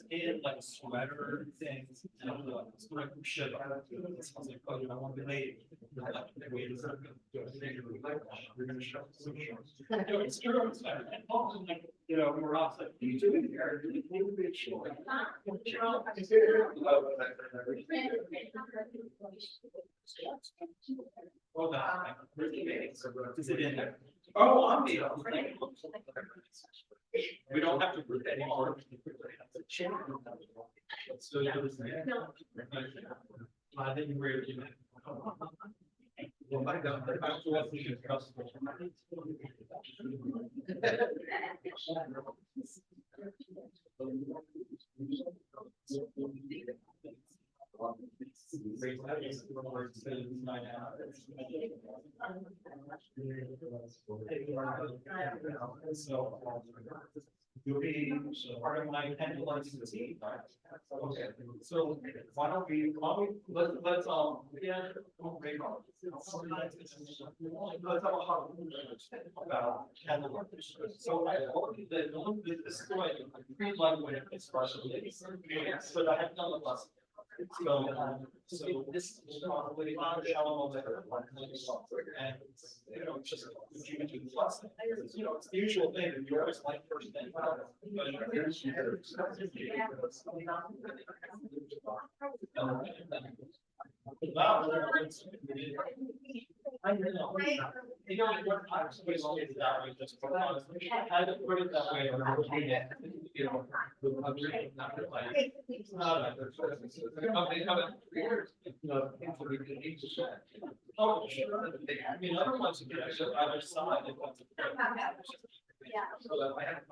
In like a sweater things, like shit. It sounds like, oh, I want to be late. We're gonna show some shorts. It's true. You know, we're off like, you doing here? Well, is it in there? Oh, I'm the. We don't have to put any more. So yeah, I think we're. Well, I don't. So part of my pendulum team. Okay, so why don't we let's yeah, let's have a hot about pendulum. So I already did this is the way I like when it's partially, but I have done the lesson. So this is probably shallow and you know just plus you know it's the usual thing that you always like first thing. I know. You know what? I was always that way just because I had to put it that way or you know, not like it's not like they have it 3 years. Oh, sure. I mean, other ones you get the other side. So that I have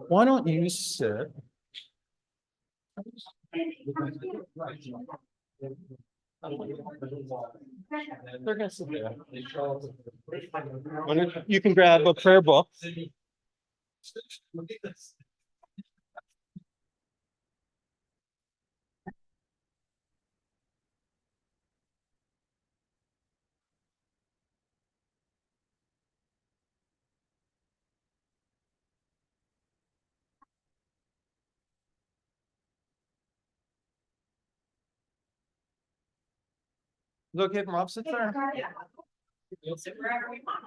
Why don't you sit? They're gonna sit there. You can grab a prayer book. Is it okay if Rob sits there? We'll sit wherever we want.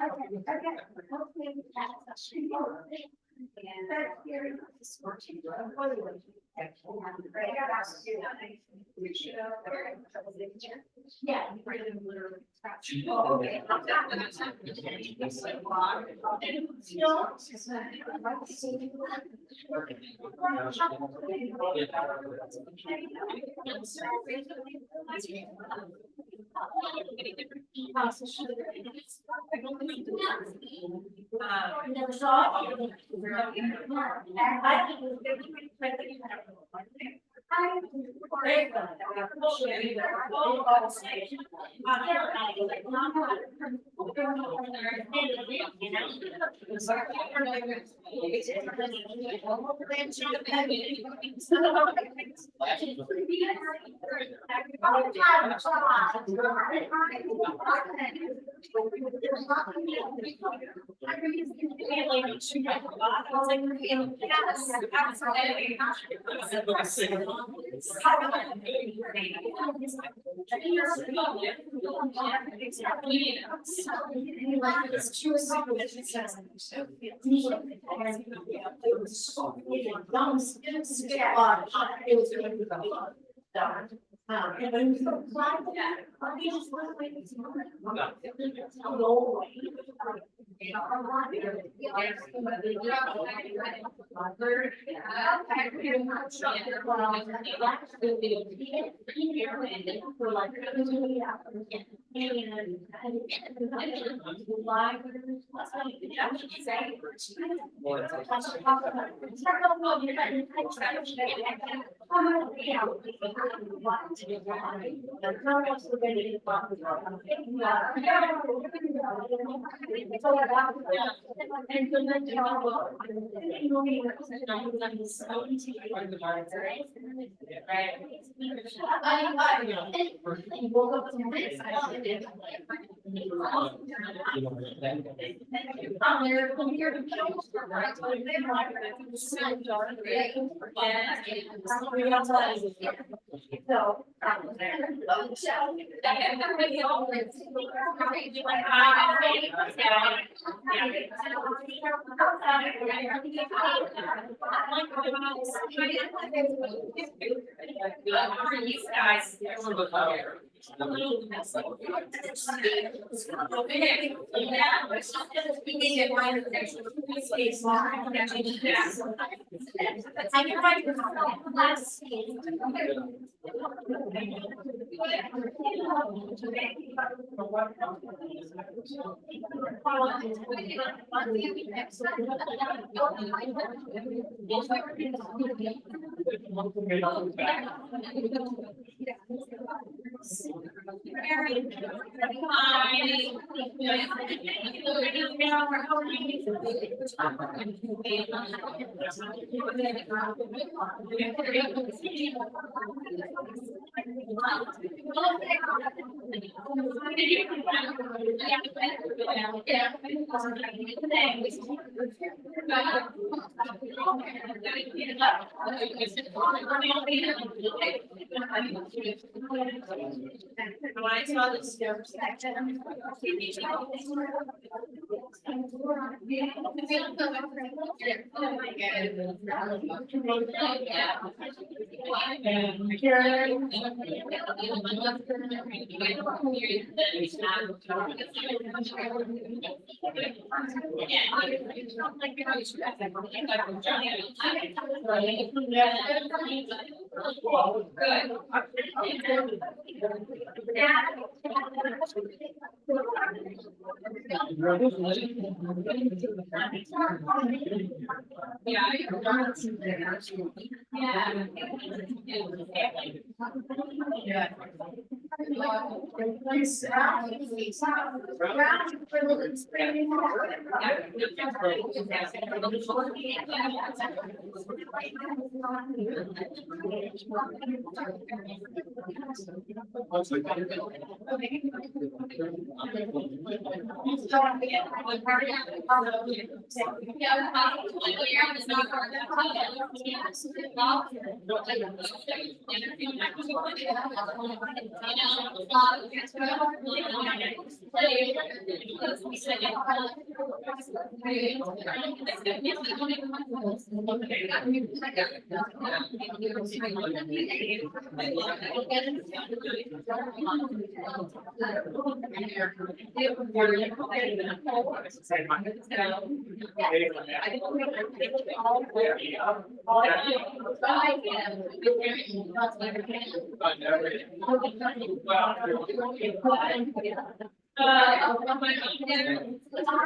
Yeah.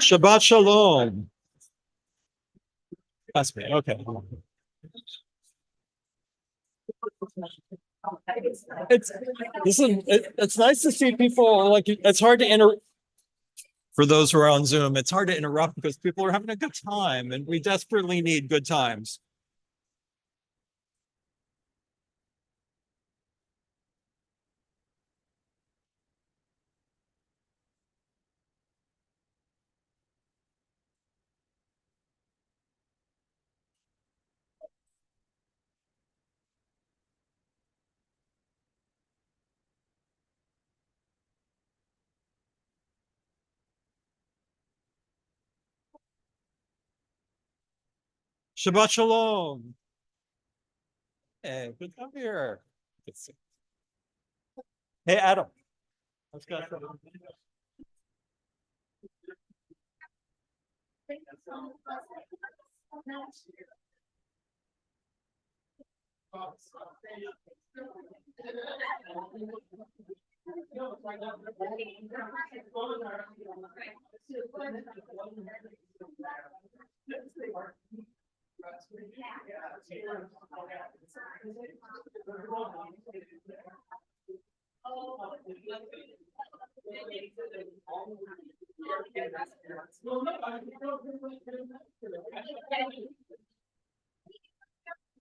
Shabbat shalom. That's me. Okay. It's nice to see people like it's hard to for those who are on Zoom. It's hard to interrupt because people are having a good time and we desperately need good times. Shabbat Shalom. Hey, good to come here. Let's see. Hey, Adam. Let's go.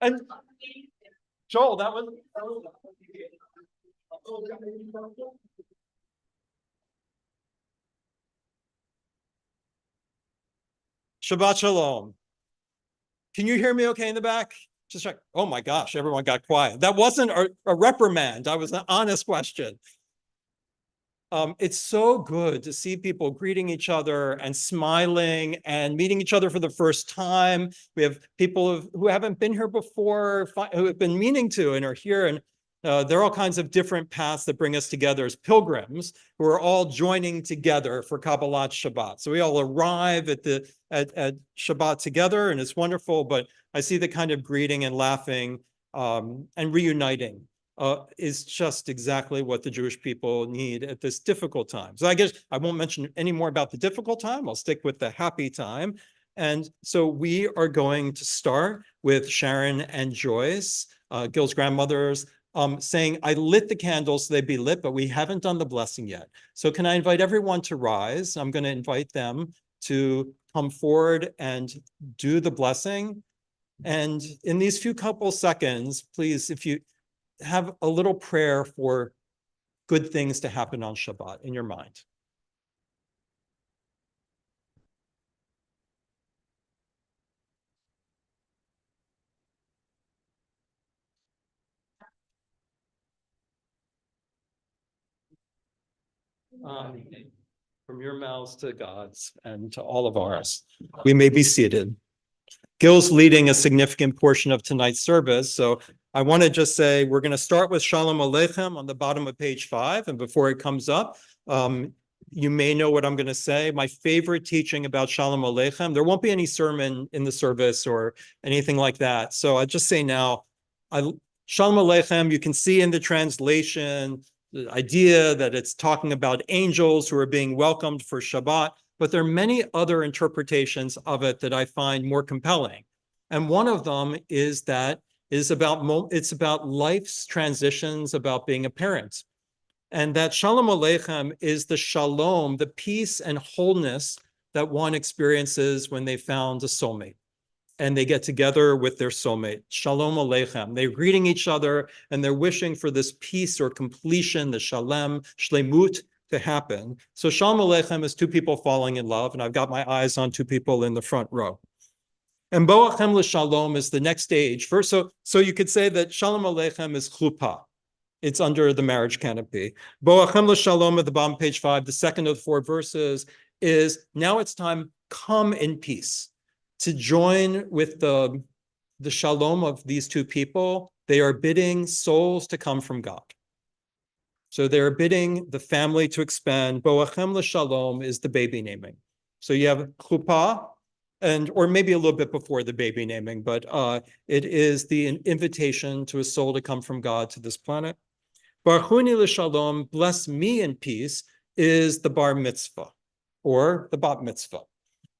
And Joel, that was Shabbat Shalom. Can you hear me okay in the back? Just check. Oh my gosh, everyone got quiet. That wasn't a reprimand. That was an honest question. It's so good to see people greeting each other and smiling and meeting each other for the first time. We have people who haven't been here before, who have been meaning to and are here. And there are all kinds of different paths that bring us together as pilgrims who are all joining together for Kabbalat Shabbat. So we all arrive at Shabbat together, and it's wonderful. But I see the kind of greeting and laughing and reuniting is just exactly what the Jewish people need at this difficult time. So I guess I won't mention any more about the difficult time. I'll stick with the happy time. And so we are going to start with Sharon and Joyce, Gil's grandmothers, saying, I lit the candles so they'd be lit, but we haven't done the blessing yet. So can I invite everyone to rise? I'm going to invite them to come forward and do the blessing. And in these few couple seconds, please, if you have a little prayer for good things to happen on Shabbat in your mind. From your mouths to God's and to all of ours. We may be seated. Gil's leading a significant portion of tonight's service, so I want to just say we're going to start with Shalom Aleichem on the bottom of page 5, and before it comes up, you may know what I'm going to say. My favorite teaching about Shalom Aleichem, there won't be any sermon in the service or anything like that, so I just say now, Shalom Aleichem, you can see in the translation the idea that it's talking about angels who are being welcomed for Shabbat, but there are many other interpretations of it that I find more compelling. And one of them is that it's about life's transitions, about being a parent. And that Shalom Aleichem is the shalom, the peace and wholeness that one experiences when they found a soulmate and they get together with their soulmate. Shalom Aleichem. They're greeting each other and they're wishing for this peace or completion, the shalem, shlemut, to happen. So Shalom Aleichem is two people falling in love, and I've got my eyes on two people in the front row. And Boachem l'shalom is the next stage. First, so you could say that Shalom Aleichem is chuppah. It's under the marriage canopy. Boachem l'shalom at the bottom, page 5, the second of the 4 verses, is now it's time, come in peace. To join with the shalom of these two people, they are bidding souls to come from God. So they're bidding the family to expand. Boachem l'shalom is the baby naming. So you have chuppah, or maybe a little bit before the baby naming, but it is the invitation to a soul to come from God to this planet. Barchuni l'shalom, bless me in peace, is the bar mitzvah, or the bat mitzvah,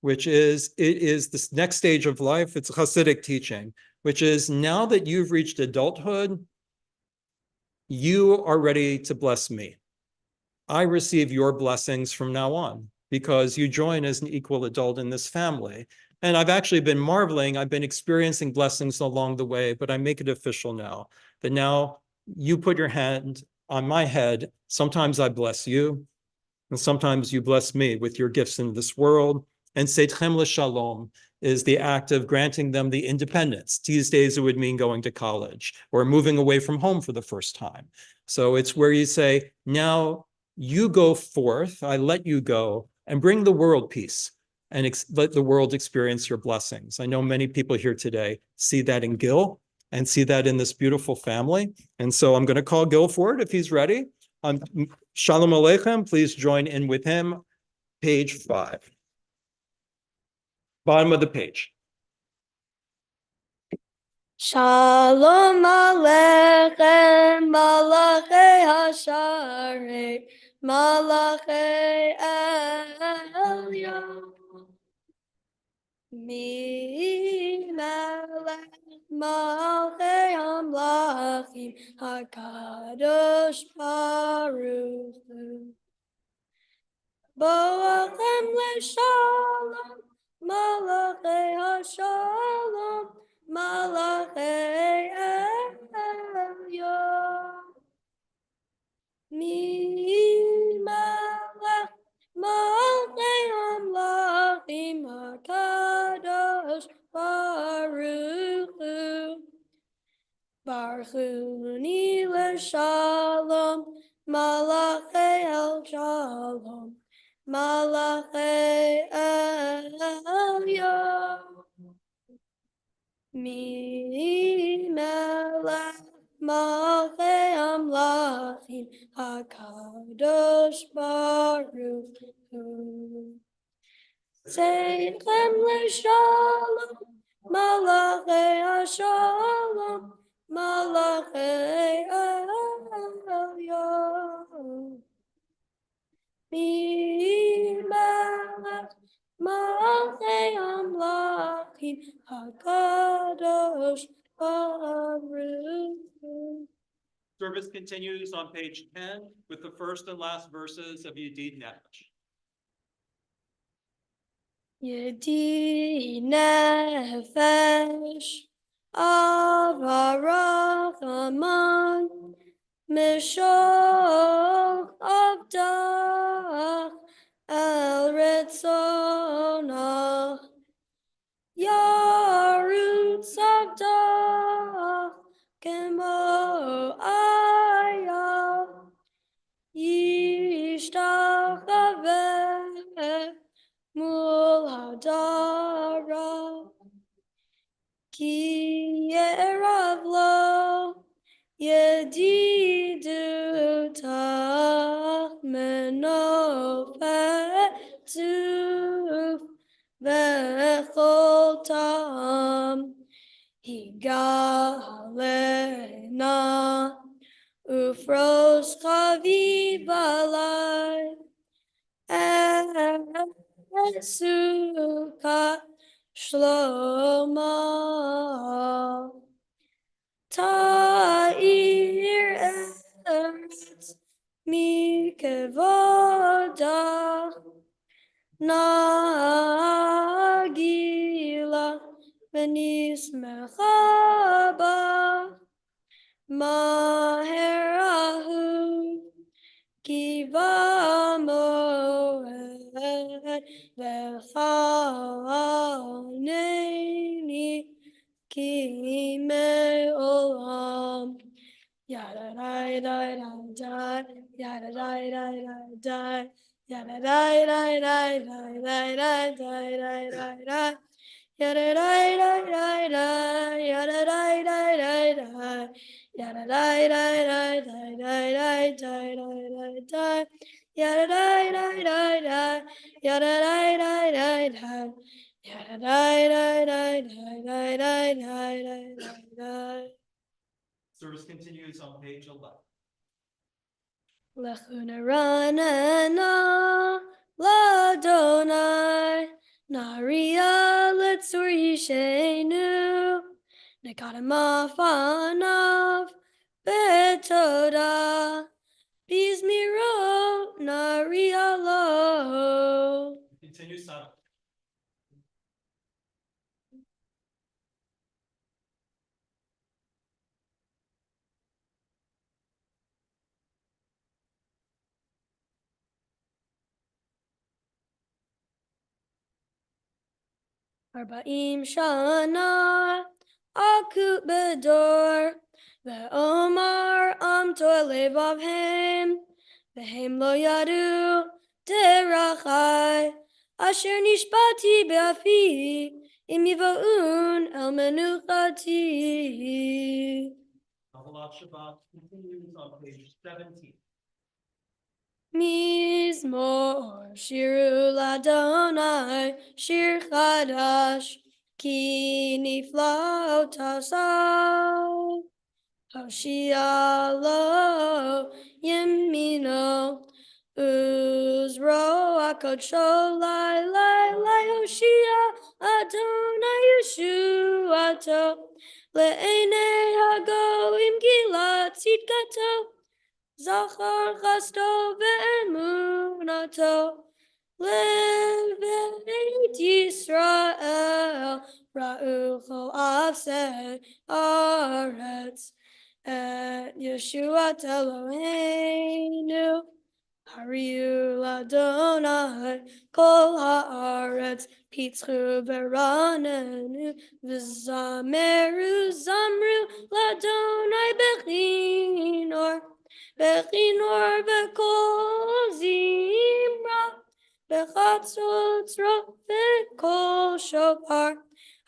which is, it is this next stage of life. It's a Hasidic teaching, which is now that you've reached adulthood, you are ready to bless me. I receive your blessings from now on. because you join as an equal adult in this family. And I've actually been marveling. I've been experiencing blessings along the way, but I make it official now that now you put your hand on my head. Sometimes I bless you, and sometimes you bless me with your gifts in this world. And Seitchem L'Shalom is the act of granting them the independence. These days, it would mean going to college or moving away from home for the first time. So it's where you say, now you go forth, I let you go, and bring the world peace and let the world experience your blessings. I know many people here today see that in Gil and see that in this beautiful family. And so I'm going to call Gil forward if he's ready. Shalom Aleichem, please join in with him. Page 5. Bottom of the page. Shalom Aleichem, Malachei Hasharei, Malachei Elyon. Mi melech Malachei Hamlachim, HaKadosh Baruch Hu. Boachem leShalom, Malachei HaShalom, Malachei Elyon. Mi melech Malachei Hamlachim, HaKadosh Baruch Hu. Baruchuni leShalom, Malachei El Shalom, Malachei Elyon. Mi melech Malachei Amlachim, HaKadosh Baruch Hu. Seichem leShalom, Malachei HaShalom, Malachei Elyon. Mi melech Malachei Amlachim, HaKadosh Baruch Hu. Service continues on page 10 with the first and last verses of Yedid Nefesh. Yedid Nefesh, Avarach Aman, Mishol Avdach, El Ritzonach, Yarutz Avdach, Kemo Aya, Yishtachaveh, Mul Hadara, Ki Yerav Lo, Yedidu Tach Menofetu, Vechol Tam, Higalena, Ufros Chaviv Alai, Sukkah Shlomo, Ta'ir Eretz Mikevoda, Nagila V'nismecha ba, Maherahu Kiva Moed V'chaneni Ki Me'olam. Yada da da da da, yada da da da da, yada da da da da da da da da da. Yada da da da da, yada da da da da, yada da da da da da da da da, yada da da da da, yada da da da da, yada da da da da da da da. Service continues on page 11. Lechuna ranana ladonai naria letzur yishenu nekadama fanav betoda Bizmiro Narialo. Continue silent. Arba'im Shana Akut Bedor Ve'omar Am Toilevavhem Vehem Lo Yadu Derachai Asher Nishbati Be'afi Im Yivaun El Menuchati. Kabbalat Shabbat continues on page 17. Mizmor Shiru Ladonai Shir Chadash Ki Nifla Tasai Hoshia Lo Yemino Uzro Akodsho Lai Lai Lai Hoshia Adonai Yeshuato Le'enei Hagoim Gilat Tzidkato Zachar chasto ve'emunato Leveit Yisrael Ra'u chol avsei aretz Et Yeshuat Eloheinu Hariu l'Adonai Kol haaretz Pitzchu v'ranenu V'zameru zamru l'Adonai bechinor Bechinor v'kol zimra Bechatzotzro v'kol shofar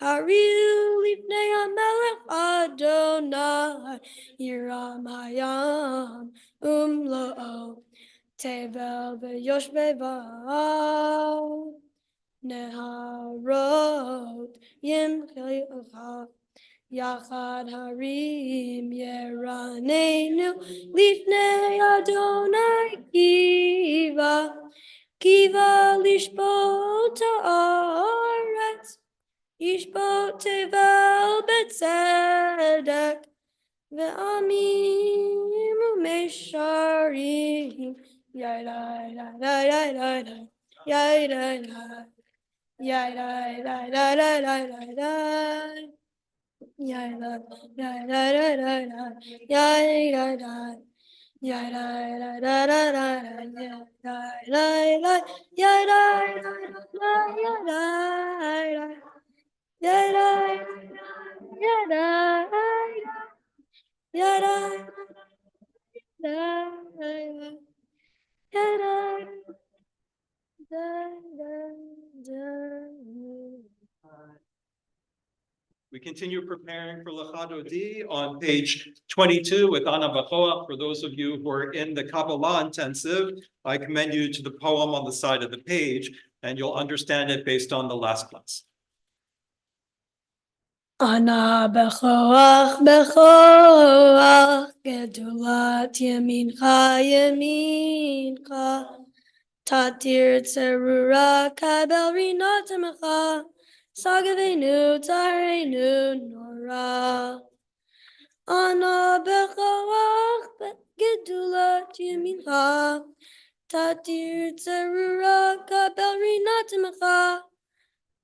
Hariu lifnei hamelech Adonai Yiram hayam umlo'o Tevel v'yoshbevav Neharot yimchaycha Yachad harim yeranenu lifnei Adonai kiva kiva lishbot haaretz yishbot tevel betzedek ve'amim u'mesharim yai Yay da da da da da da yay da da yay da da da da da da yay da yay da yay da yay da yay da We continue preparing for Lecha Dodi on page 22 with Ana Bachoach. For those of you who are in the Kabbalah intensive, I commend you to the poem on the side of the page, and you'll understand it based on the last class. Ana bechoach bechoach gedulat yamincha tatir tzerura kabel rinat mecha sagavenu tarenu nora. Ana bechoach gedulat yamincha tatir tzerura kabel rinat mecha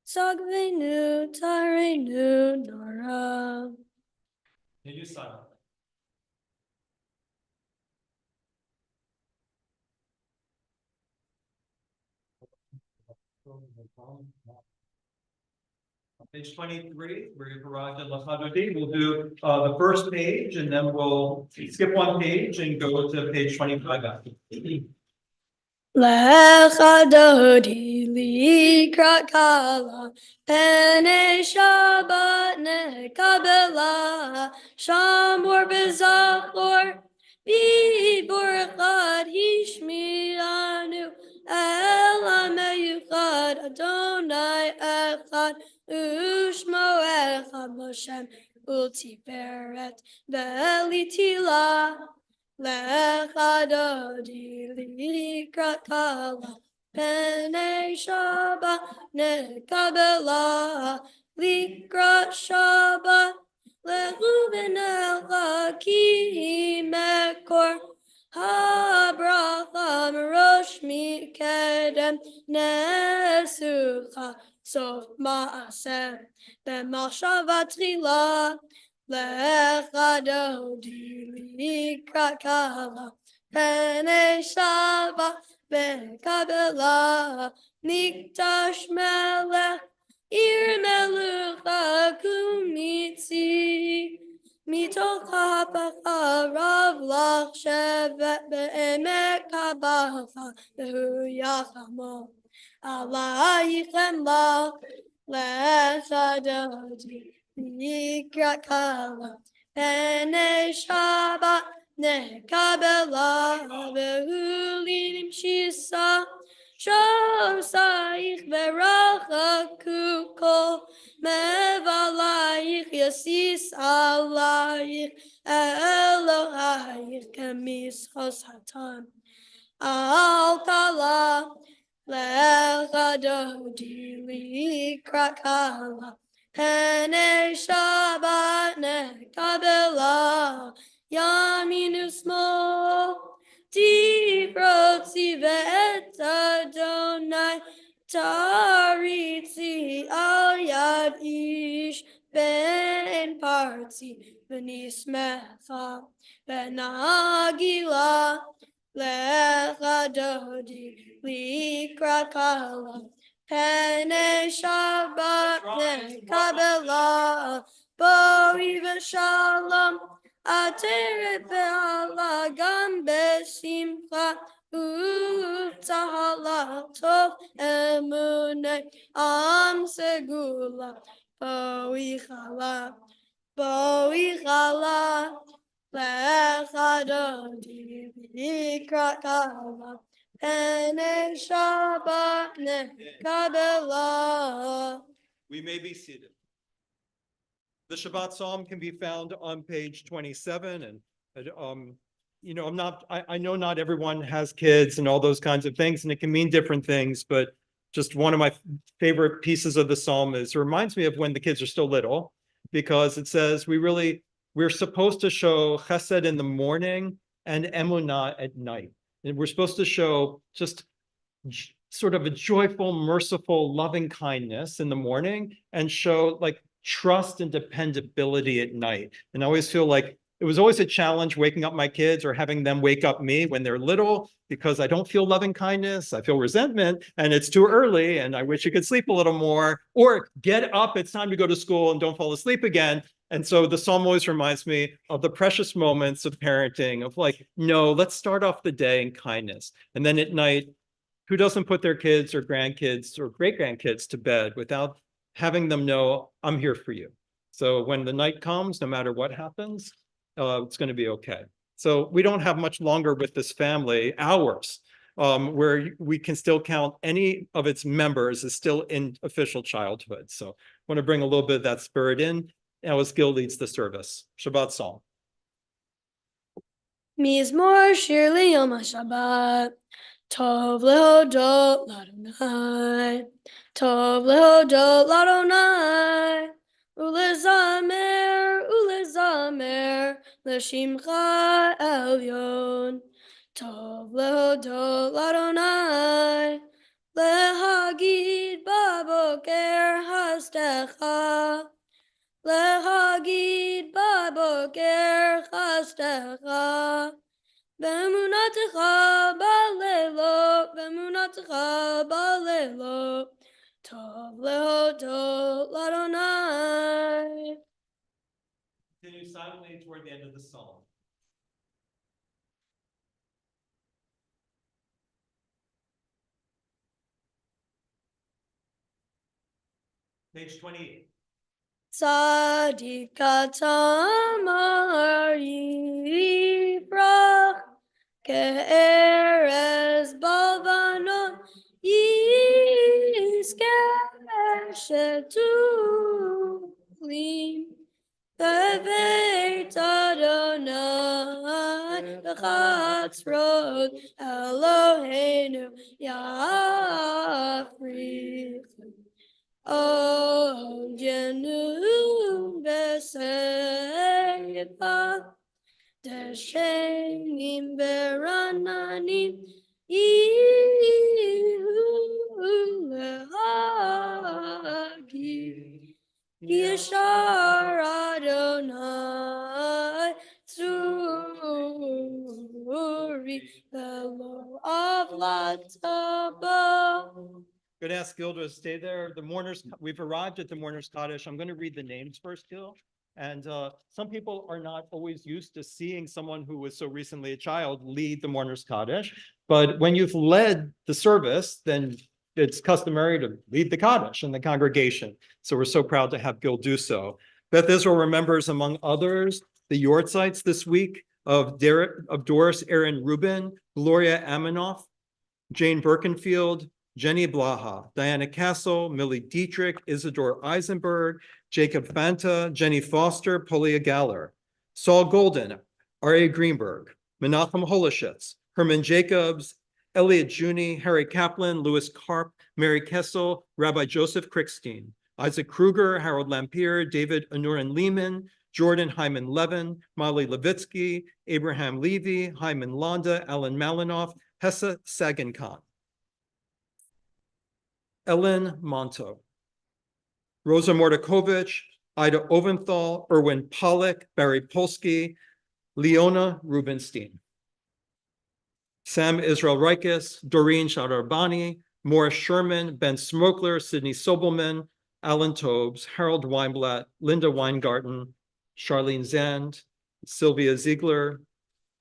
Sagvenu tarenu nora. Continue silent. On page 23, we've arrived at Lecha Dodi. We'll do the first page, and then we'll skip one page and go to page 25 after. Lecha Dodi likrat kala Pene Shabbat ne Kabbalat Shamor bezachor Bibor echad Hishmianu El HaMeyuchad Adonai echad Ushmo echad Moshem Ultiferet Ve'elitila Lecha Dodi likrat kala Pene Shabbat ne Kabbalat likrat Shabbat Leruven el Ki mekor nesucha sof ma'aseh b'machshava tchila lecha dodi likrat kala pnei Shabbat b'Kabbalat mikdash melech ir melucha kumitzi mitoch ha'pacharav lach shevet be'emek kabbacha v'hu yachamo alayichem lach lechadodi nikrat kala pnei Shabbat nekabela v'hu linim shisa Shosaich v'rachaku kol mevalayich yasis alayich Elohayich kemischos hatan al kala lecha dodi likrat kala pnei Shabbat nekabela yaminu smol Tifrotzi ve'et Adonai taritzi al yad ish ben partzi v'nismecha v'nagila lecha dodi likrat kala pnei Shabbat nekabela boi v'shalom Ateret be'ala gam besimcha u'tahala tov emunei am segula bo'ichala lecha dodi likrat kala pnei Shabbat nekabela. We may be seated. The Shabbat Psalm can be found on page 27. And, I know not everyone has kids and all those kinds of things, and it can mean different things, but just one of my favorite pieces of the Psalm is, it reminds me of when the kids are still little, because it says we're supposed to show chesed in the morning and emunah at night. And we're supposed to show just sort of a joyful, merciful, loving kindness in the morning and show like trust and dependability at night. And I always feel like it was always a challenge waking up my kids or having them wake up me when they're little, because I don't feel loving kindness. I feel resentment and it's too early and I wish you could sleep a little more, or get up, it's time to go to school and don't fall asleep again. And so the Psalm always reminds me of the precious moments of parenting, of like, no, let's start off the day in kindness. And then at night, who doesn't put their kids or grandkids or great-grandkids to bed without having them know, I'm here for you. So when the night comes, no matter what happens, it's going to be okay. So we don't have much longer with this family, hours, where we can still count any of its members as still in official childhood. So I want to bring a little bit of that spirit in. Now as Gil leads the service. Shabbat Psalm. Mizmor shir liyom HaShabbat. Tov lehodot l'Adonai, Tov lehodot l'Adonai, ulezamer l'shimcha elyon. Tov lehodot l'Adonai, lehagid baboker hastecha, lehagid baboker hastecha. Ve'emunatecha balelo, tov lehodot l'Adonai. Continue silently toward the end of the psalm. Page 28. Tzadik tamar yifrach ke'erez balvanon yizker shetulim beveit Adonai b'chatzrot Eloheinu yafrich. Oh, Jenu Beseba, Deshenim Berananim, Yeshar Adonai Suri Elo of Lataba. Going to ask Gil to stay there. The mourners, we've arrived at the mourners cottage. I'm going to read the names first, Gil. And some people are not always used to seeing someone who was so recently a child lead the mourners cottage. But when you've led the service, then it's customary to lead the Kaddish and the congregation. So we're so proud to have Gil do so. Beth Israel remembers, among others, the Yortzites this week of Doris Aaron Rubin, Gloria Aminoff, Jane Birkenfield, Jenny Blaha, Diana Castle, Millie Dietrich, Isidore Eisenberg, Jacob Fanta, Jenny Foster, Polia Galler, Saul Golden, R.A. Greenberg, Menachem Holishitz, Herman Jacobs, Elliot Juni, Harry Kaplan, Louis Karp, Mary Kessel, Rabbi Joseph Krickstein, Isaac Kruger, Harold Lampier, David Anurin Lehman, Jordan Hyman Levin, Molly Levitsky, Abraham Levy, Hyman Londa, Alan Malinoff, Hessa Sagan-Khan, Ellen Monto, Rosa Mordakovich, Ida Oventhal, Erwin Pollack, Barry Polsky, Leona Rubinstein, Sam Israel Reiches, Doreen Shadarbani, Morris Sherman, Ben Smokler, Sidney Sobelman, Alan Tobes, Harold Weinblatt, Linda Weingarten, Charlene Zand, Sylvia Ziegler,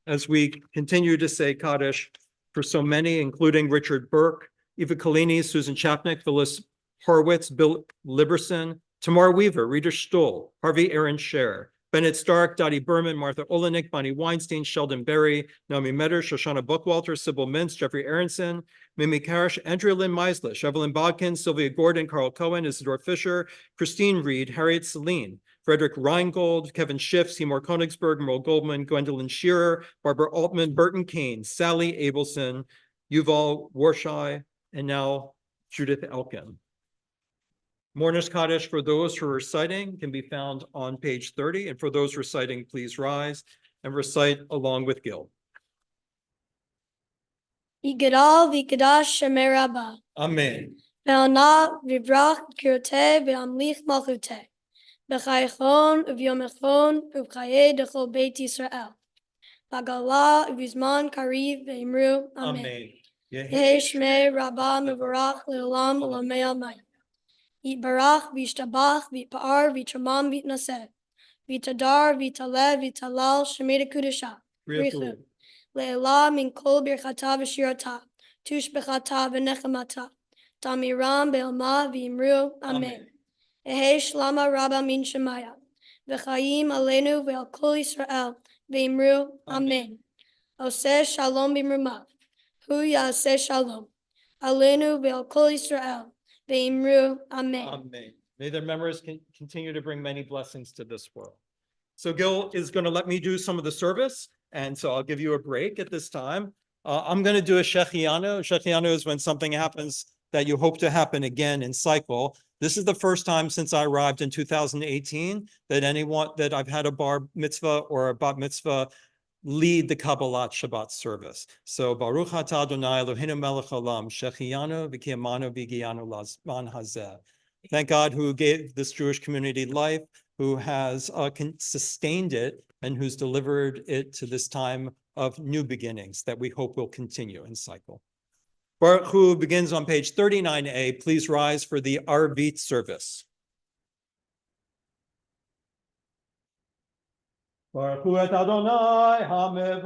as we continue to say Kaddish for so many, including Richard Burke, Eva Collini, Susan Chapnick, Phyllis Horwitz, Bill Liberson, Tamar Weaver, Rita Stoll, Harvey Aaron Scher, Bennett Stark, Dottie Berman, Martha Olenek, Bonnie Weinstein, Sheldon Berry, Naomi Metter, Shoshana Bookwalter, Sybil Mintz, Jeffrey Aronson, Mimi Karish, Andrea Lynn Meislish, Evelyn Bodkin, Sylvia Gordon, Carl Cohen, Isidore Fisher, Christine Reed, Harriet Celine, Frederick Reingold, Kevin Schiff, Seymour Konigsberg, Merle Goldman, Gwendolyn Shearer, Barbara Altman, Burton Kane, Sally Abelson, Yuval Warshai, and now Judith Elkin. Mourner's Kaddish for those who are reciting can be found on page 30. And for those reciting, please rise and recite along with Gil. Yigdal v'yikdash Shemei Rabbah. Amen. Ve'ana v'yivrach kiroteh ve'amlich malchuteh. B'chaychon v'yomechon v'chayei dechol Beit Yisrael. B'gala v'zman kariv ve'imru. Amen. Yehi Shemei Rabbah mevorach le'olam olamei amayim. Yitbarach v'yishtabach v'yitpa'ar v'yitramam v'yitnaseh. V'yitadar v'yitaleh v'yitalal Shemei Kedusha. Richu. Le'elah min kol birchata v'shirata. Tush b'chata v'nechamata. Tamiram be'alma v'yimru. Amen. Ehe shlama rabba min shemaya. V'chayim aleinu ve'al kol Yisrael. V'yimru. Amen. Oseh shalom b'mrumav. Hu ya'aseh shalom. Aleinu ve'al kol Yisrael. V'yimru. Amen. Amen. May their memories continue to bring many blessings to this world. So Gil is going to let me do some of the service. And so I'll give you a break at this time. I'm going to do a Shechianu. Shechianu is when something happens that you hope to happen again in cycle. This is the first time since I arrived in 2018 that I've had a bar mitzvah or a bat mitzvah lead the Kabbalat Shabbat service. So Baruch Atah Adonai Eloheinu melech haolam shechianu v'kiyamanu v'higiyanu lazman hazeh. Thank God who gave this Jewish community life, who has sustained it, and who's delivered it to this time of new beginnings that we hope will continue in cycle. Baruch Hu begins on page 39a. Please rise for the Arvit service. Baruch Hu et Adonai HaMevorach.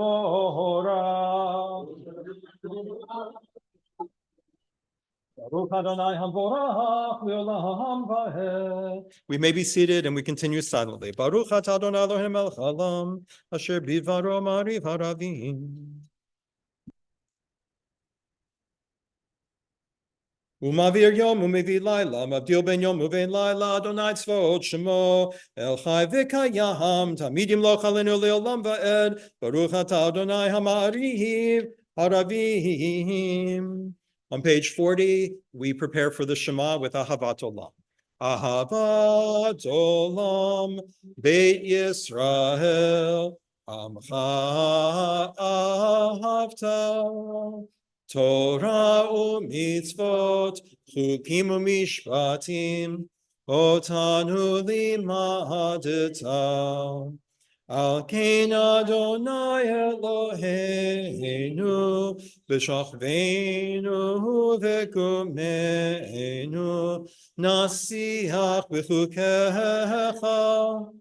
Baruch Adonai HaMevorach Le'olam Va'ed. We may be seated and we continue silently. Baruch Atah Adonai Eloheinu melech haolam asher bidvaro ma'ariv haravim. Umavir yom umevi laila, mavdil ben yom uvein laila, Adonai tzvaot shemo, el chai v'kayam, tamidim lo chalenu le'olam va'ed, Baruch atah Adonai ha'ma'ariv haravim. On page 40, we prepare for the Shema with Ahavat Olam. Ahavat Olam, Beit Yisrael, Amcha ahavta. Torah u'mitzvot, chukim u'mishpatim, otanu limadeta. Al kein Adonai Eloheinu, b'shachveinu v'kumeinu, nasiach b'chukecha,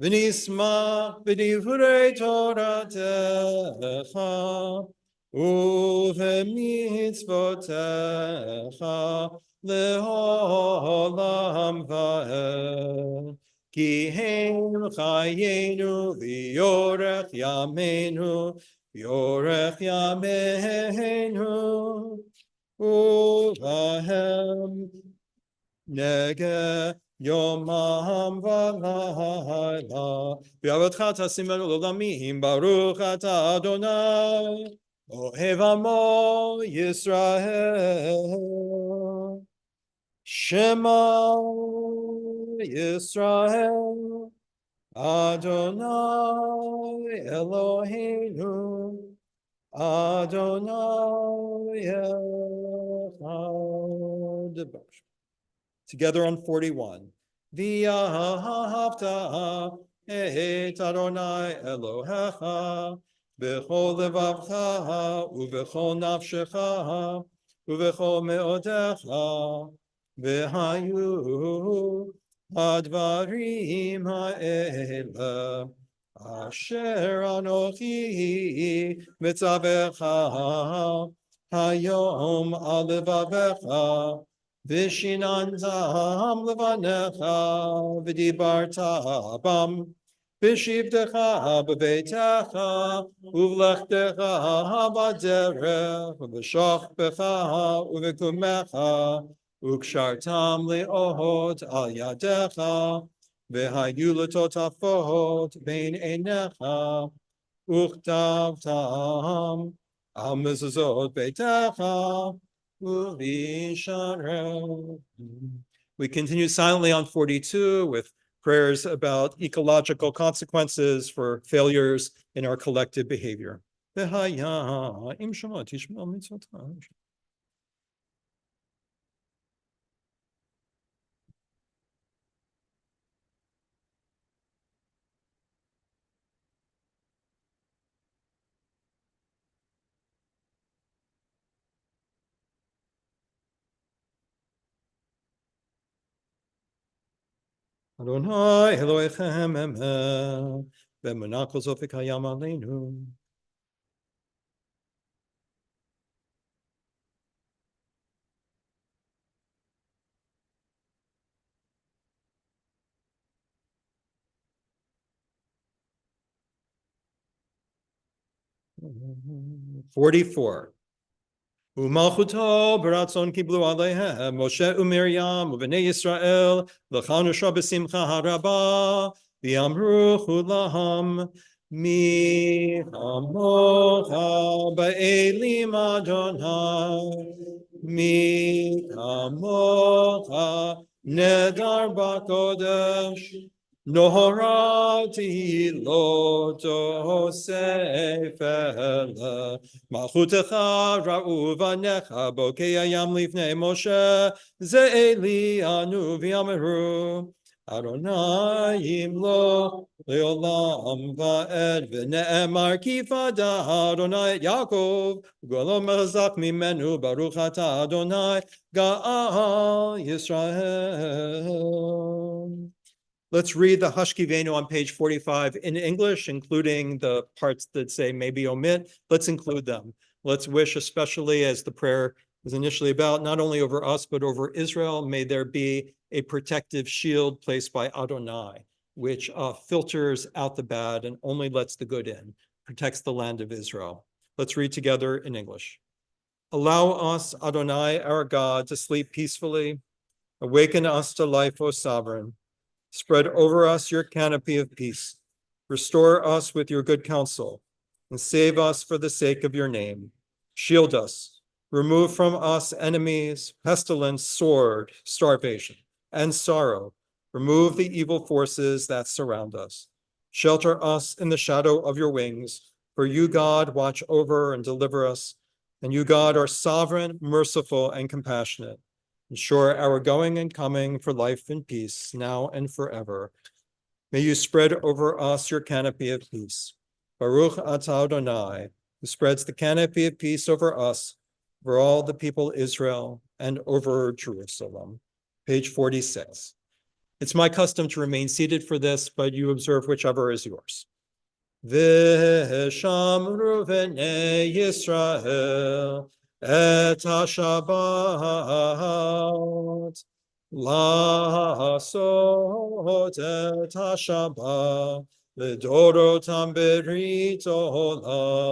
v'nismach b'divrei Toratecha, u'v'mitzvotecha, le'olam va'ed. Ki hem chayenu v'yorech yameinu, v'yorech yameinu, u'vahem nege yomam v'layla. V'yavatcha tasim l'olamim, baruch ata Adonai, ohev amo Yisrael. Shema Yisrael, Adonai Eloheinu, Adonai Echad. Together on 41. V'ahavta et Adonai Elohecha, b'chol levavcha, u'b'chol nafshecha, u'b'chol me'odecha, v'hayu advarim ha'ele, asher anochi mitzavecha, hayom al levavecha, Vishinantam levanecha v'dibarta bam v'shivtecha b'veitecha uvlechtecha b'derech v'shachbecha uv'kumecha ukshartam le'ot al yadecha v'hayu l'totafot bein einecha uchtavtam al mezuzot beitecha. We continue silently on 42 with prayers about ecological consequences for failures in our collective behavior. Adonai Elohechem emeh, be'emunah kol zofek hayam aleinu. Mm-hmm. 44. Umalchuto beratzon kiblu aleihem Moshe uMiriam u'bnei Yisrael l'chanu shah b'simcha haraba v'yamru chulaham mi hamocha ba'elim Adonai mi hamocha nedar b'kodesh Nohorati lo tosefela Malchutecha ra'u v'necha bokei hayam lifnei Moshe ze'eli anu v'yameru Adonai imlo le'olam va'ed v'ne'emar kifada Adonai et Yaakov golo mezak mimenu baruch ata Adonai ga'al Yisrael. Let's read the Hashkivenu on page 45 in English, including the parts that say maybe omit. Let's include them. Let's wish, especially as the prayer was initially about, not only over us, but over Israel, may there be a protective shield placed by Adonai, which filters out the bad and only lets the good in, protects the land of Israel. Let's read together in English. Allow us, Adonai, our God, to sleep peacefully. Awaken us to life, O sovereign. Spread over us your canopy of peace. Restore us with your good counsel, and save us for the sake of your name. Shield us. Remove from us enemies, pestilence, sword, starvation, and sorrow. Remove the evil forces that surround us. Shelter us in the shadow of your wings, for you, God, watch over and deliver us. And you, God, are sovereign, merciful, and compassionate. Ensure our going and coming for life and peace, now and forever. May you spread over us your canopy of peace. Baruch atah Adonai, who spreads the canopy of peace over us, over all the people Israel, and over Jerusalem. Page 46. It's my custom to remain seated for this, but you observe whichever is yours. V'shamru v'nei Yisrael et ha-Shabbat la'asot et ha-Shabbat l'dorotam berit olam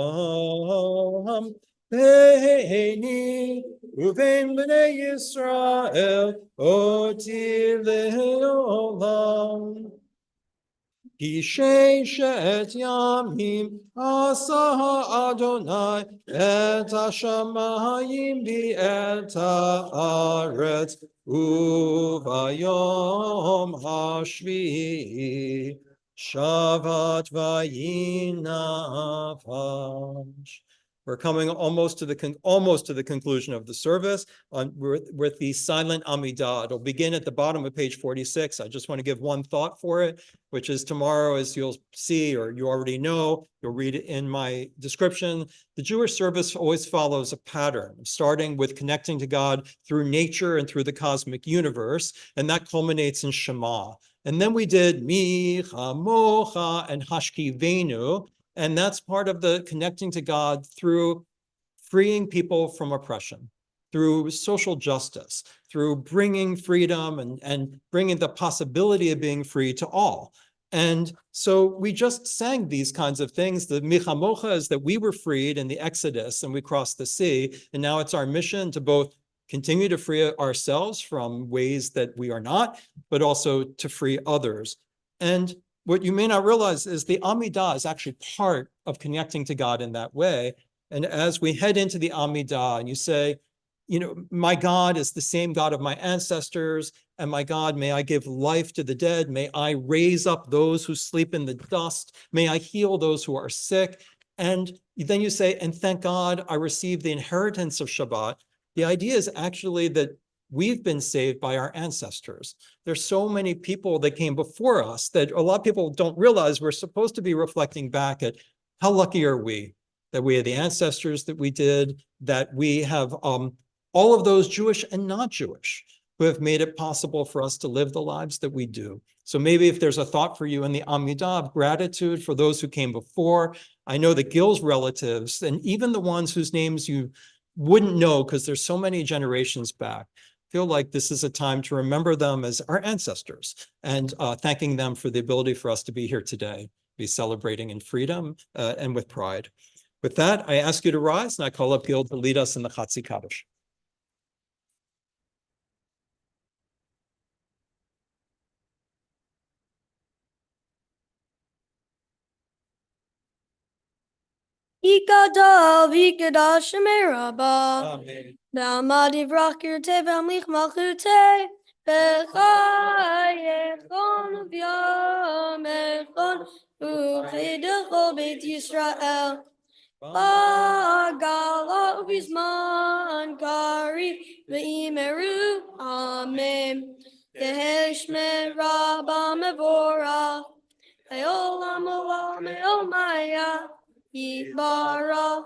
be'eni uvein b'nei Yisrael oti le'olam. Kishet yamim asa Adonai et hashamayim bi et haaretz uvayom hashvi Shabbat vayinavash. We're coming almost to the conclusion of the service with the silent Amidah. It'll begin at the bottom of page 46. I just want to give one thought for it, which is tomorrow, as you'll see, or you already know, you'll read it in my description. The Jewish service always follows a pattern, starting with connecting to God through nature and through the cosmic universe, and that culminates in Shema. And then we did Mi Chamocha and Hashkivenu, and that's part of the connecting to God through freeing people from oppression, through social justice, through bringing freedom and bringing the possibility of being free to all. And so we just sang these kinds of things. The Michamocha is that we were freed in the Exodus and we crossed the sea. And now it's our mission to both continue to free ourselves from ways that we are not, but also to free others. And what you may not realize is the Amidah is actually part of connecting to God in that way. And as we head into the Amidah and you say, you know, my God is the same God of my ancestors, and my God, may I give life to the dead. May I raise up those who sleep in the dust. May I heal those who are sick. And then you say, and thank God I received the inheritance of Shabbat. The idea is actually that we've been saved by our ancestors. There's so many people that came before us that a lot of people don't realize we're supposed to be reflecting back at how lucky are we that we have the ancestors that we did, that we have all of those Jewish and not Jewish who have made it possible for us to live the lives that we do. So maybe if there's a thought for you in the Amidah of gratitude for those who came before. I know that Gil's relatives, and even the ones whose names you wouldn't know because there's so many generations back, feel like this is a time to remember them as our ancestors and thanking them for the ability for us to be here today, be celebrating in freedom and with pride. With that, I ask you to rise and I call up Gil to lead us in the Chatzi Kaddish. Ikadav, Ikadash, Merabah. Amen. Na'amad Yivrach Yirteh V'amlich Malchuteh B'chayechon V'yamechon U'chidecho Beit Yisrael Ba'gala U'bizman Kariv V'imeru Amen Yehi Shmei Rabba Mevorach Hayolam Olam Eomaya Yibarach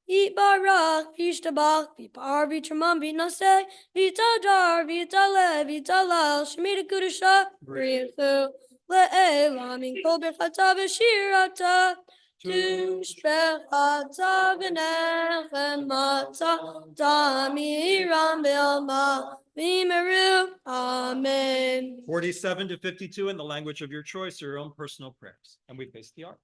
Yibarach, Yishtabach, Vipar, Vitramam, Vitnase, Vitadar, Vitale, Vitalal, Shemita Kudusha, Brichu, Le'elam, in Kol Berchata V'shirata, Tushbechata V'nechemata, Tamiram B'ilma, V'meru, Amen. 47 to 52 in the language of your choice, your own personal prayers. And we face the ark.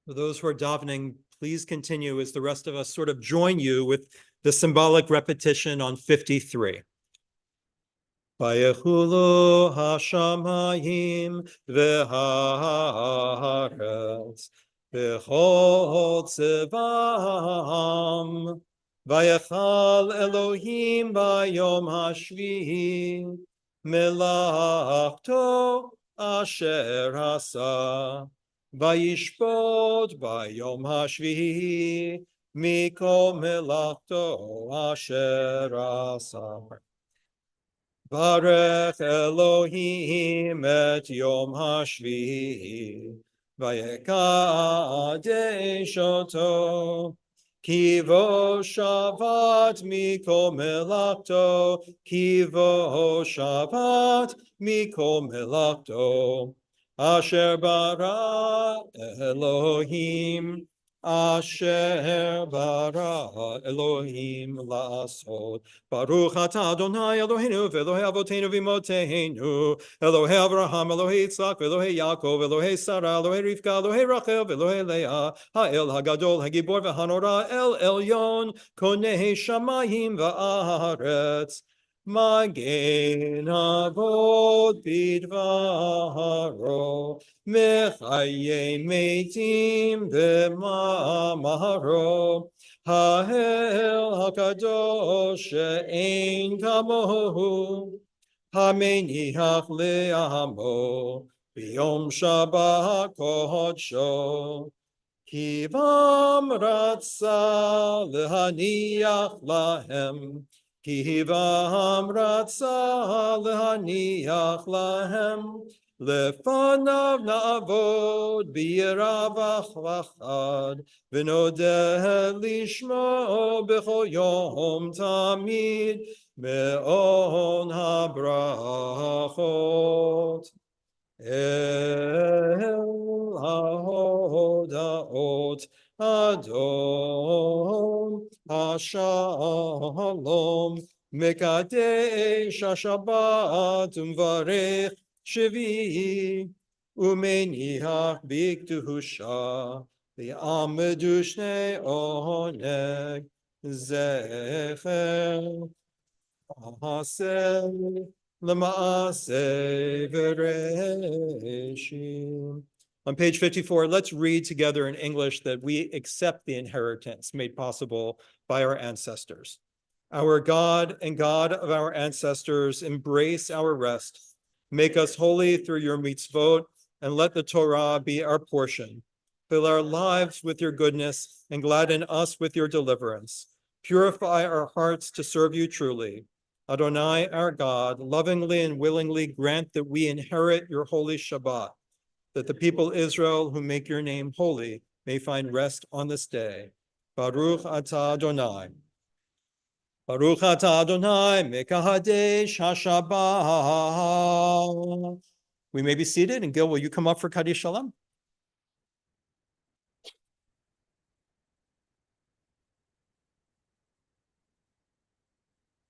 For those who are davening, please continue as the rest of us sort of join you with the symbolic repetition on 53. Vayechulu hashamayim v'haaretz v'chol tzivam vayechal Elohim bayom hashvihi melachto asher hasa vayishpot bayom hashvihi mikol melachto asher hasa. Barech Elohim et Yom HaShvi'i vayekadesh oto kivo Shabbat mikol melachto kivo Shabbat mikol melachto asher bara Elohim Asher bara Elohim la'asod. Baruch atah Adonai Eloheinu v'Elohei Avoteinu v'Imoteinu Elohei Avraham, Elohei Yitzchak, v'Elohei Yaakov, Elohei Sarah, Elohei Rivka, Elohei Rachel, v'Elohei Leah, Ha'el Hagadol, Hagibor v'Hanora, El Elyon, Konei Shamayim v'Aaretz. Magen Avot bidvaro, Mechaye Meitim b'mamaro, Ha'el HaKadosh she'ein kamohu, Hameniach le'amo, B'yom Shabbat kodsho, Kivam ratza lehaniach lahem, Kivam ratza lehaniach lahem, Lefanav na'avod b'yirah v'chad, v'nodeh lishmo b'chol yom tamid, me'on habrachot. El haodaot Adon HaShalom Mekadesh HaShabbat Umvarech Shvi Umeniach Biktuhusha V'yamedu Shnei Oneg Zecher Hasel L'maaseh v'reshim. On page 54, let's read together in English that we accept the inheritance made possible by our ancestors. Our God and God of our ancestors, embrace our rest. Make us holy through your mitzvot, and let the Torah be our portion. Fill our lives with your goodness, and gladden us with your deliverance. Purify our hearts to serve you truly. Adonai, our God, lovingly and willingly grant that we inherit your holy Shabbat, that the people Israel who make your name holy may find rest on this day. Baruch atah Adonai. Baruch atah Adonai, mekahadesh haShabbat. We may be seated, and Gil, will you come up for Kaddish Shalom?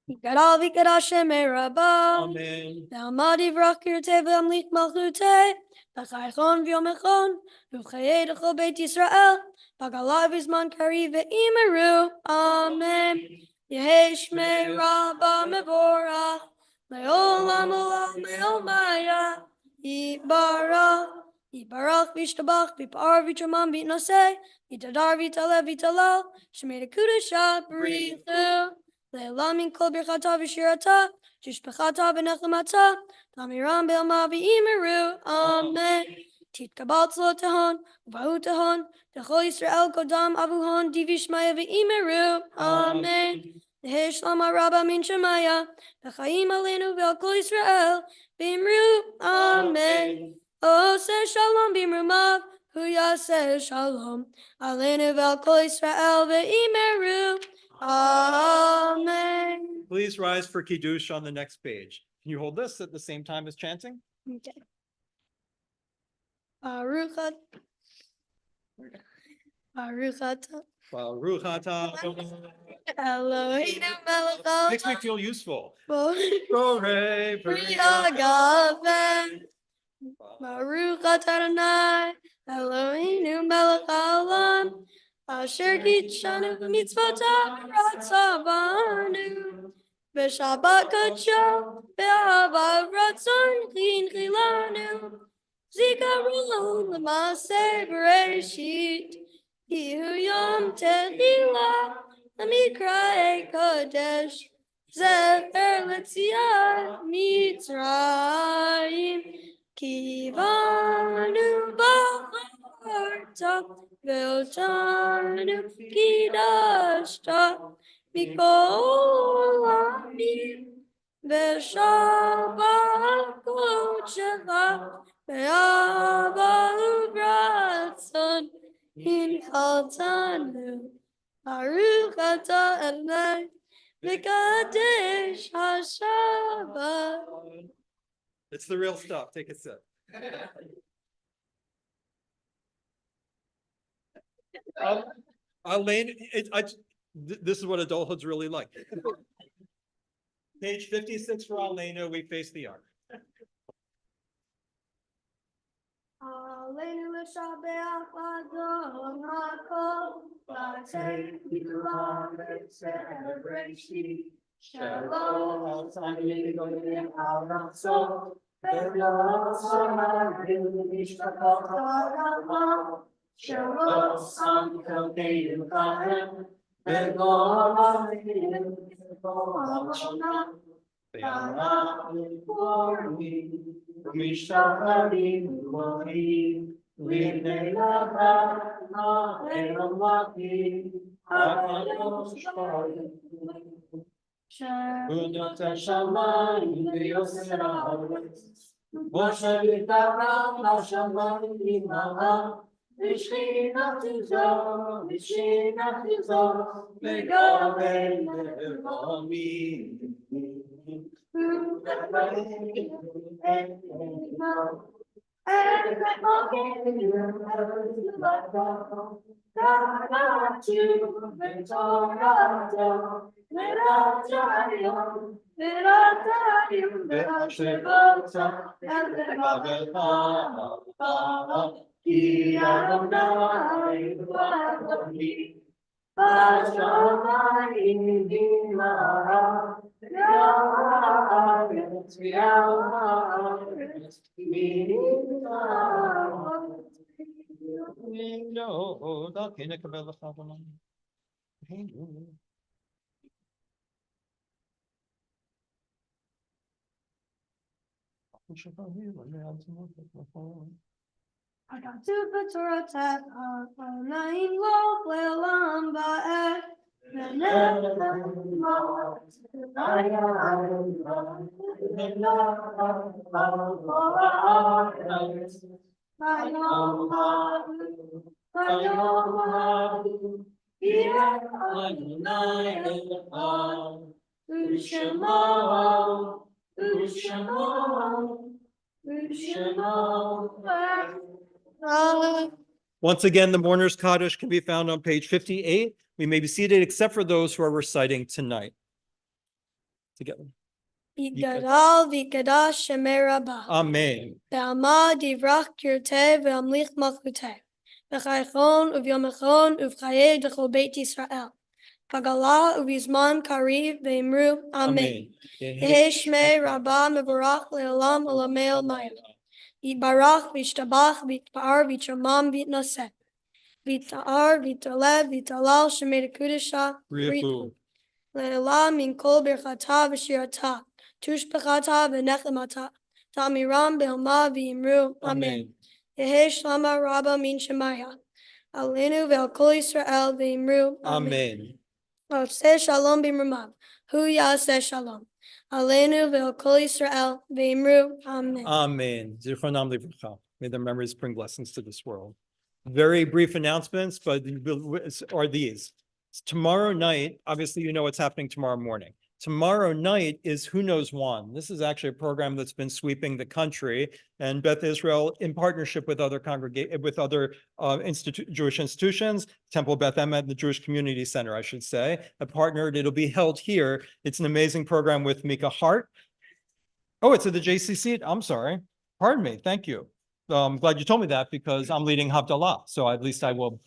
Yikara v'yikara Hashem merabah. Amen. Ve'amad yivrach kirtei ve'amlich malchutei. V'chaychon v'yom echon. V'chayei d'chol Beit Yisrael. V'galav v'zman kari ve'imeru. Amen. Yehei shmei Rabba mevorach. Le'olam olam le'omaya. Yibarach. Yibarach v'yishtabach v'yipar v'yitramam v'yitnosei. V'yitadar v'yitaleh v'yitalal. Shmei d'kudusha b'richu. Le'elamin kol birchata v'shirata, tishpechata v'nechemata, tamiram be'alma v'imeru, amen. Titkabat zlo tehon, uvahu tehon, v'chol Yisrael kodam avuhon divishmaya v'imeru, amen. Le'hei shlama rabba min shemaya, v'chaim aleinu v'al kol Yisrael, v'imru, amen. Oseh shalom b'imrumav, hu yaseh shalom, aleinu v'al kol Yisrael, v'imeru, amen. Please rise for Kiddush on the next page. Can you hold this at the same time as chanting? Okay. Baruch atah. Baruch atah. Baruch atah Eloheinu melech haolam. Makes me feel useful. Borei Borei hagafen. Baruch atah Adonai Eloheinu melech haolam, asher kitshanu b'mitzvotav v'ratzavanu. B'Shabbat kadsho, b'ahava ratzon chinchilanu. Zikaron l'maaseh bereshit, Ihu yom tehillah, l'mikra'ei kodesh, zecher l'tziat Mitzrayim. Kivanu b'charta, ve'otanu kidashta, mikol ha'amim, ve'shabbat kodesh-cha, ve'ahava u'ratzon, hinchaltanu. Baruch atah Adonai, v'kadesh ha-Shabbat. It's the real stuff. Take a sip. Elaine, this is what adulthood's really like. Page 56 for Elena, we face the ark. Aleinu l'shabeach Adon hakol, v'atei b'kulam v'tze'er b'reshit, shalom tzaddik al ratzon, ve'lo samarim mishpachot ha'olam, shalom samkeinu kahem, ve'lo ha'amim v'olam, v'aram v'orim. Mishacharim Elohim, Livnei Lavan, Elokim, Hakadosh Baruch Unot Hashamayim v'Yosef Haaretz, Moshe v'Taram Hashamayim v'Ma'am, v'Shchinatu Zor, v'Gavei Elohim. I got to Torah tat nine lo le'olam ba'ed. Once again, the mourner's Kaddish can be found on page 58. We may be seated except for those who are reciting tonight. Together. Yigdal v'yikdash shemei rabbah. Amen. Be'alma divrach kirteh ve'amlich malchuteh. B'chaychon u'vyomechon uv'chayei d'chol Beit Yisrael. Kabbalat u'vizman kariv ve'imru Amen. Yehi shmei rabbah mevorach le'olam olamei olayim. Yitbarach v'yishtabach v'yitpa'ar v'yitramam v'yitnoseh. V'yita'ar v'yitalev v'yitalal shemei dekudesha Rihu. Le'elah min kol birchata v'shirata. Tushbechata v'nechemata. Ta'miram be'alma v'yimru Amen. Yehi shlama rabba min shemaya. Aleinu ve'al kol Yisrael v'yimru Amen. Oseh shalom b'mrumav. Hu yaseh shalom. Aleinu ve'al kol Yisrael v'yimru Amen. Amen. Zichronam livracha. May their memories bring blessings to this world. Very brief announcements, but are these. Tomorrow night, obviously, you know what's happening tomorrow morning. Tomorrow night is Who Knows One. This is actually a program that's been sweeping the country, and Beth Israel, in partnership with other Jewish institutions, Temple Beth Emet, the Jewish Community Center, I should say, have partnered. It'll be held here. It's an amazing program with Mika Hart. Oh, it's at the JCC. I'm sorry. Pardon me. Thank you. I'm glad you told me that because I'm leading Havdalah, so at least I will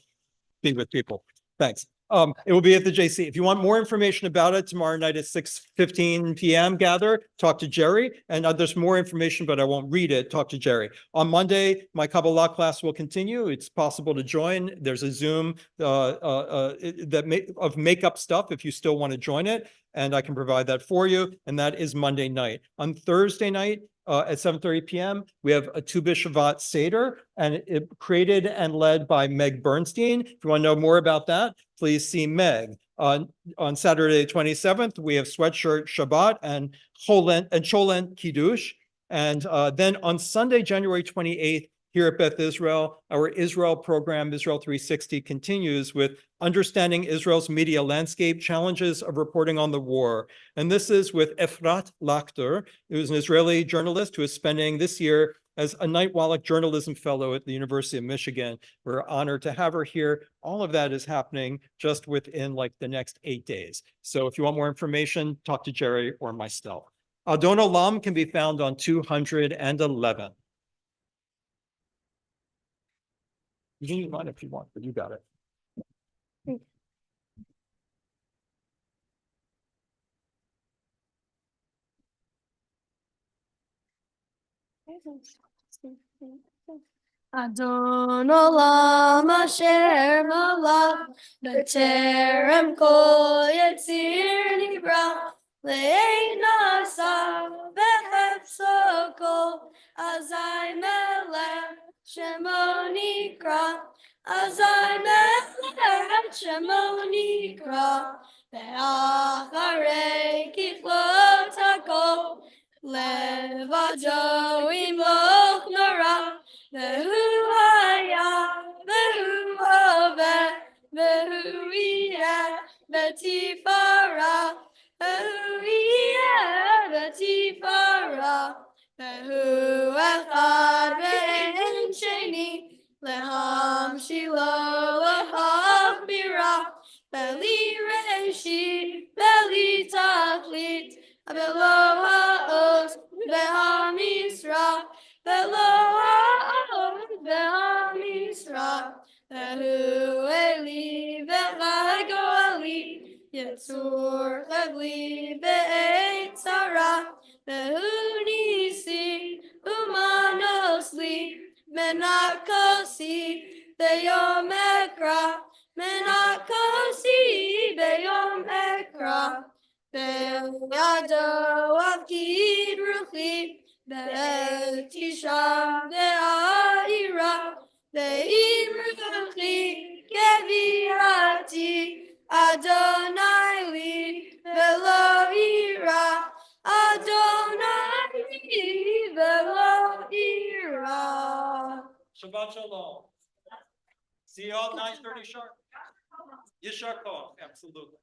be with people. Thanks. It will be at the JC. If you want more information about it, tomorrow night at 6:15 p.m. gather, talk to Jerry. And there's more information, but I won't read it. Talk to Jerry. On Monday, my Kabbalat class will continue. It's possible to join. There's a Zoom of makeup stuff if you still want to join it. And I can provide that for you. And that is Monday night. On Thursday night, at 7:30 p.m. We have a Tu B'Shavat Seder, and it created and led by Meg Bernstein. If you want to know more about that, please see Meg. On Saturday, the 27th, we have Sweatshirt Shabbat and Cholent Kiddush. And then on Sunday, January 28th, here at Beth Israel, our Israel program, Israel 360, continues with Understanding Israel's Media Landscape, Challenges of Reporting on the War. And this is with Efrat Lachter, who's an Israeli journalist who is spending this year as a Knight Wallach Journalism Fellow at the University of Michigan. We're honored to have her here. All of that is happening just within like the next 8 days. So if you want more information, talk to Jerry or myself. Adon Olam can be found on 211. You can use mine if you want, but you got it. Adon olam asher malach b'terem kol yetzir nibra le'ein nasa b'chefzo kol azai melech shemo nikra azai melech shemo nikra ve'acharei kichlot hakol levado imloch nara Vehu haya, vehu hove, vehu yeh, betifara, vehu yeh, betifara, vehu echad ve'en sheni, leham shilo lehachbira, beli reshi, beli tachlit, belo ha'os, ve'hamisra, belo Ve'amisra, ve'hu eli, ve'chagoali, yetzur chagli, ve'eit tzara, ve'hu nisi, umanosli, menakosi, ve'yom ekra, menakosi, ve'yom ekra, ve'yado avkid ruchi, Be'tisha ve'aira ve'imruchi keviati Adonai li ve'lo ira Adonai li ve'lo ira. Shabbat Shalom. See you all at 9:30 sharp. Yishar Koach, absolutely.